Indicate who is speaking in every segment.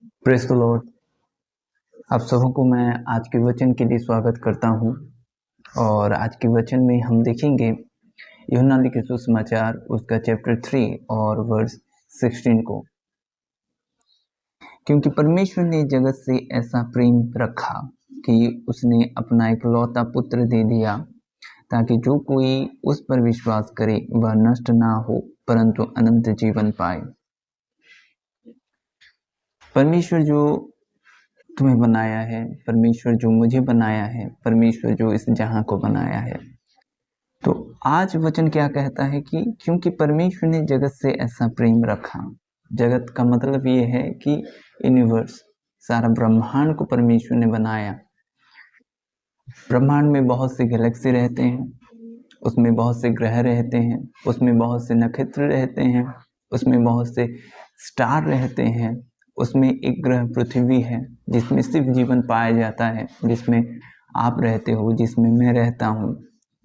Speaker 1: Praise the Lord. आप सबों को मैं आज के वचन के लिए स्वागत करता हूँ। और आज के वचन में हम देखेंगे यूहन्ना लिखे सुसमाचार उसका चैप्टर 3 और वर्स 16 को। क्योंकि परमेश्वर ने जगत से ऐसा प्रेम रखा कि उसने अपना इकलौता पुत्र दे दिया, ताकि जो कोई उस पर विश्वास करे वह नष्ट ना हो परंतु अनंत जीवन पाए। परमेश्वर जो तुम्हें बनाया है, परमेश्वर जो मुझे बनाया है, परमेश्वर जो इस जहां को बनाया है, तो आज वचन क्या कहता है कि क्योंकि परमेश्वर ने जगत से ऐसा प्रेम रखा। जगत का मतलब ये है कि यूनिवर्स, सारा ब्रह्मांड को परमेश्वर ने बनाया। ब्रह्मांड में बहुत से गैलेक्सी रहते हैं, उसमें बहुत से ग्रह रहते हैं, उसमें बहुत से नक्षत्र रहते हैं, उसमें बहुत से स्टार रहते हैं। उसमें एक ग्रह पृथ्वी है जिसमें सिर्फ जीवन पाया जाता है, जिसमें आप रहते हो, जिसमें मैं रहता हूँ।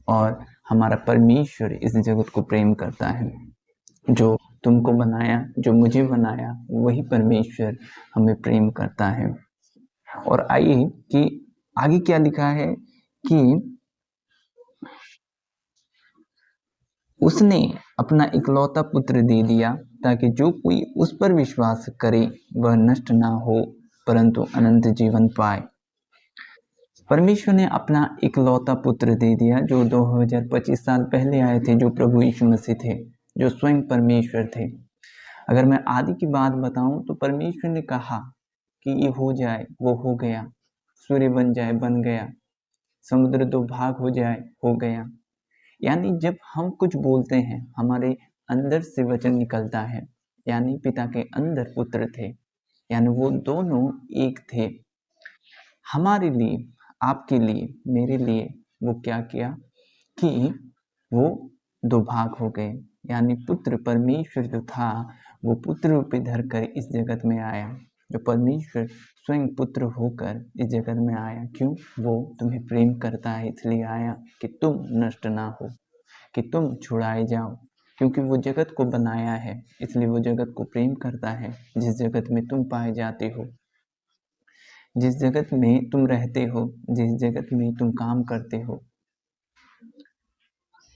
Speaker 1: और हमारा परमेश्वर इस जगत को प्रेम करता है। जो तुमको बनाया, जो मुझे बनाया, वही परमेश्वर हमें प्रेम करता है। और आइए कि आगे क्या लिखा है कि उसने अपना इकलौता पुत्र दे दिया, ताकि जो कोई उस पर विश्वास करे वह नष्ट ना हो परंतु अनंत जीवन पाए। परमेश्वर ने अपना इकलौता पुत्र दे दिया, जो 2025 साल पहले आए थे, जो प्रभु यीशु मसीह थे, जो स्वयं परमेश्वर थे। अगर मैं आदि की बात बताऊं तो परमेश्वर ने कहा कि ये हो जाए, वो हो गया। सूर्य बन जाए, बन गया। समुद्र दो भाग हो जाए, हो गया। यानी जब हम कुछ बोलते हैं, हमारे अंदर से वचन निकलता है। यानी पिता के अंदर पुत्र थे, यानी वो दोनों एक थे। हमारे लिए, आपके लिए, मेरे लिए वो क्या किया कि वो दो भाग हो गए। यानी पुत्र, परमेश्वर जो था वो पुत्र रूपी धरकर इस जगत में आया। जो परमेश्वर स्वयं पुत्र होकर इस जगत में आया। क्यों? वो तुम्हें प्रेम करता है, इसलिए आया कि तुम नष्ट ना हो, कि तुम छुड़ाए जाओ। क्योंकि वो जगत को बनाया है, इसलिए वो जगत को प्रेम करता है। जिस जगत में तुम पाए जाते हो, जिस जगत में तुम रहते हो, जिस जगत में तुम काम करते हो,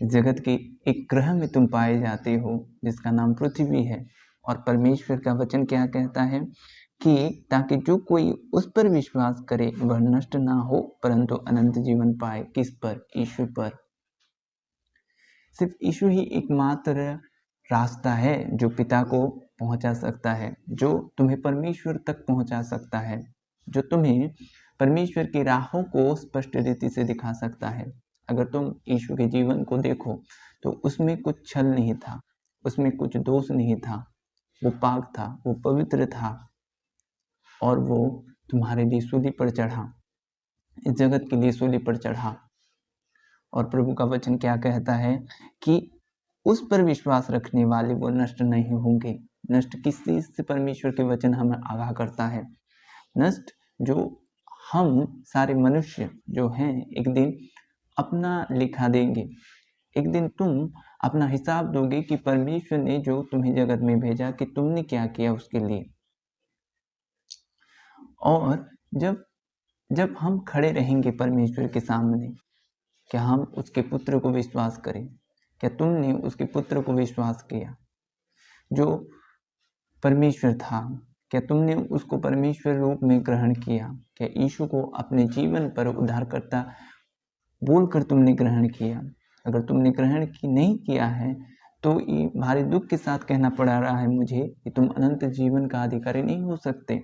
Speaker 1: जगत के एक ग्रह में तुम पाए जाते हो जिसका नाम पृथ्वी है। और परमेश्वर का वचन क्या कहता है कि ताकि जो कोई उस पर विश्वास करे वह नष्ट ना हो परंतु अनंत जीवन पाए। किस पर? यीशु पर। सिर्फ यीशु ही एकमात्र रास्ता है जो पिता को पहुंचा सकता है, जो तुम्हें परमेश्वर तक पहुंचा सकता है, जो तुम्हें परमेश्वर की राहों को स्पष्ट रीति से दिखा सकता है। अगर तुम यीशु के जीवन को देखो तो उसमें कुछ छल नहीं था, उसमें कुछ दोष नहीं था। वो पाक था, वो पवित्र था, और वो तुम्हारे लिए सूली पर चढ़ा, इस जगत के लिए सूली पर चढ़ा। और प्रभु का वचन क्या कहता है कि उस पर विश्वास रखने वाले वो नष्ट नहीं होंगे। नष्ट किस चीज से परमेश्वर के वचन हमें आगाह करता है? नष्ट जो हम सारे मनुष्य जो हैं एक दिन अपना लिखा देंगे। एक दिन तुम अपना हिसाब दोगे कि परमेश्वर ने जो तुम्हें जगत में भेजा कि तुमने क्या किया उसके लिए। और जब जब हम खड़े रहेंगे परमेश्वर के सामने, क्या हम उसके पुत्र को विश्वास करें? क्या तुमने उसके पुत्र को विश्वास किया जो परमेश्वर था? क्या तुमने उसको परमेश्वर रूप में ग्रहण किया? क्या यीशु को अपने जीवन पर उद्धारकर्ता बोलकर तुमने ग्रहण किया? अगर तुमने ग्रहण नहीं किया है तो ये भारी दुख के साथ कहना पड़ रहा है मुझे कि तुम अनंत जीवन का अधिकारी नहीं हो सकते।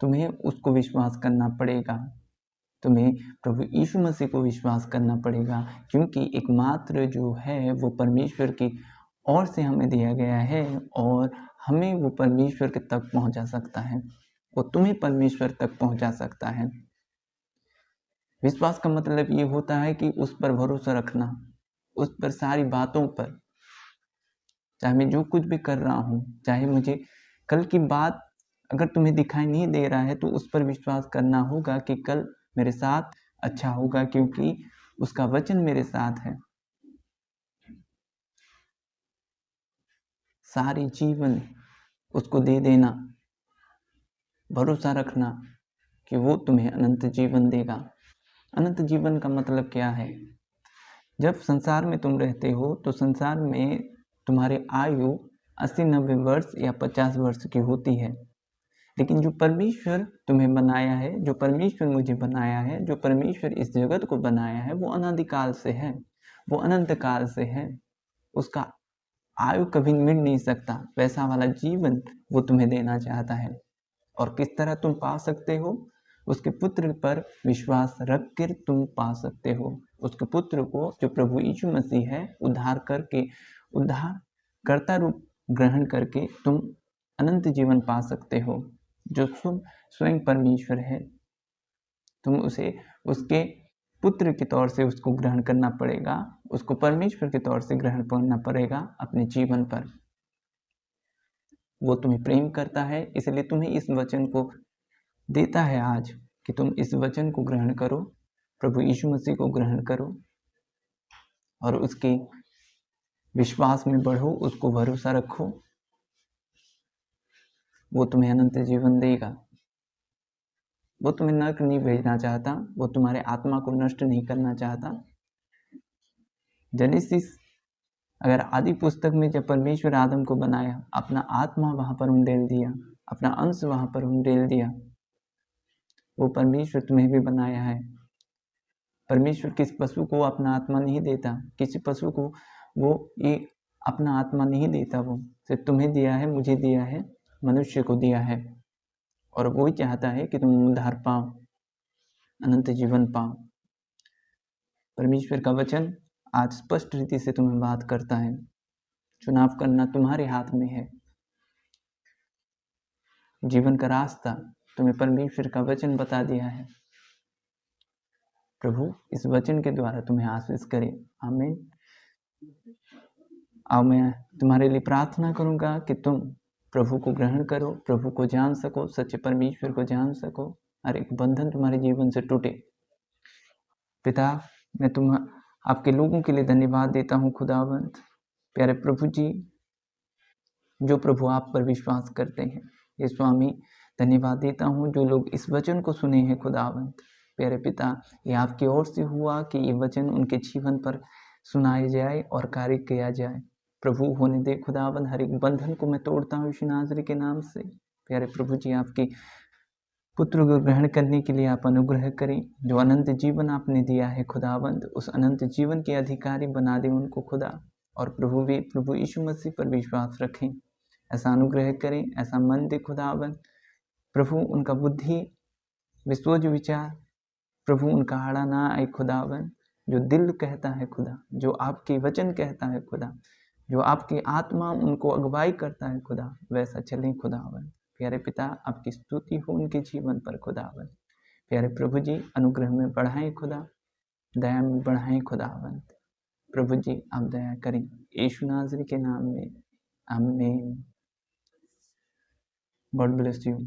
Speaker 1: तुम्हें उसको विश्वास करना पड़ेगा, तुम्हें प्रभु यीशु मसीह को विश्वास करना पड़ेगा, क्योंकि एकमात्र जो है वो परमेश्वर की ओर से हमें दिया गया है और हमें वो परमेश्वर के तक पहुंचा सकता है। वो तुम्हें परमेश्वर तक पहुंचा सकता है। विश्वास का मतलब ये होता है कि उस पर भरोसा रखना, उस पर सारी बातों पर। चाहे मैं जो कुछ भी कर रहा हूँ, चाहे मुझे कल की बात अगर तुम्हें दिखाई नहीं दे रहा है तो उस पर विश्वास करना होगा कि कल मेरे साथ अच्छा होगा, क्योंकि उसका वचन मेरे साथ है। सारे जीवन उसको दे देना, भरोसा रखना कि वो तुम्हें अनंत जीवन देगा। अनंत जीवन का मतलब क्या है? जब संसार में तुम रहते हो तो संसार में तुम्हारी आयु 80-90 वर्ष या 50 वर्ष की होती है, लेकिन जो परमेश्वर तुम्हें बनाया है, जो परमेश्वर मुझे बनाया है, जो परमेश्वर इस जगत को बनाया है, वो अनादिकाल से है, वो अनंत काल से है। उसका आयु कभी मिट नहीं सकता। वैसा वाला जीवन वो तुम्हें देना चाहता है। और किस तरह तुम पा सकते हो? उसके पुत्र पर विश्वास रख कर तुम पा सकते हो। उसके पुत्र को, जो प्रभु यीशु मसीह है, उद्धार कर्ता रूप ग्रहण करके तुम अनंत जीवन पा सकते हो। जो स्वयं परमेश्वर है, तुम उसे उसके पुत्र के तौर से उसको ग्रहण करना पड़ेगा, उसको परमेश्वर के तौर से ग्रहण करना पड़ेगा अपने जीवन पर। वो तुम्हें प्रेम करता है, इसलिए तुम्हें इस वचन को देता है आज कि तुम इस वचन को ग्रहण करो, प्रभु यीशु मसीह को ग्रहण करो और उसके विश्वास में बढ़ो, उसको भरोसा रखो। वो तुम्हें अनंत जीवन देगा। वो तुम्हें नरक नहीं भेजना चाहता, वो तुम्हारे आत्मा को नष्ट नहीं करना चाहता। जेनेसिस, अगर आदि पुस्तक में जब परमेश्वर आदम को बनाया, अपना आत्मा वहां पर उंडेल दिया, अपना अंश वहां पर उंडेल दिया। वो परमेश्वर तुम्हें भी बनाया है। परमेश्वर किस पशु को अपना आत्मा नहीं देता, किसी पशु को वो ये अपना आत्मा नहीं देता। वो सिर्फ तुम्हें दिया है, मुझे दिया है, मनुष्य को दिया है। और वो ही चाहता है कि तुम उद्धार पाओ, अनंत जीवन पाओ। परमेश्वर का वचन आज स्पष्ट रीति से तुम्हें बात करता है। चुनाव करना तुम्हारे हाथ में है। जीवन का रास्ता तुम्हें परमेश्वर का वचन बता दिया है। प्रभु इस वचन के द्वारा तुम्हें आशीष करे। आमीन। अब मैं तुम्हारे लिए प्रार्थना करूंगा कि तुम प्रभु को ग्रहण करो, प्रभु को जान सको, सच्चे परमेश्वर को जान सको, हर एक बंधन तुम्हारे जीवन से टूटे। पिता, मैं आपके लोगों के लिए धन्यवाद देता हूँ खुदावंत। प्यारे प्रभु जी, जो प्रभु आप पर विश्वास करते हैं, ये स्वामी धन्यवाद देता हूँ जो लोग इस वचन को सुने हैं खुदावंत। प्यारे पिता, ये आपकी ओर से हुआ कि ये वचन उनके जीवन पर सुनाए जाए और कार्य किया जाए। प्रभु होने दे खुदावंत, हर एक बंधन को मैं तोड़ता हूँ यीशु नासरी के नाम से। प्यारे प्रभु जी, आपके पुत्र को ग्रहण करने के लिए आप अनुग्रह करें। जो अनंत जीवन आपने दिया है खुदावंत, उस अनंत जीवन के अधिकारी बना दें उनको खुदा। और प्रभु यीशु मसीह पर विश्वास रखें, ऐसा अनुग्रह करें, ऐसा मन दे खुदावंत। प्रभु उनका बुद्धि विश्वज विचार प्रभु उनका आड़ा ना आए खुदावंत। जो दिल कहता है खुदा, जो आपके वचन कहता है खुदा, जो आपकी आत्मा उनको अगुवाई करता है खुदा, वैसा चलें खुदावंत। प्यारे पिता, आपकी स्तुति हो उनके जीवन पर खुदावंत। प्यारे प्रभु जी, अनुग्रह में बढ़ाएं खुदा, दया में बढ़ाएं खुदावंत। प्रभु जी, आप दया करें यीशु नासरी के नाम में। आमीन। God bless you.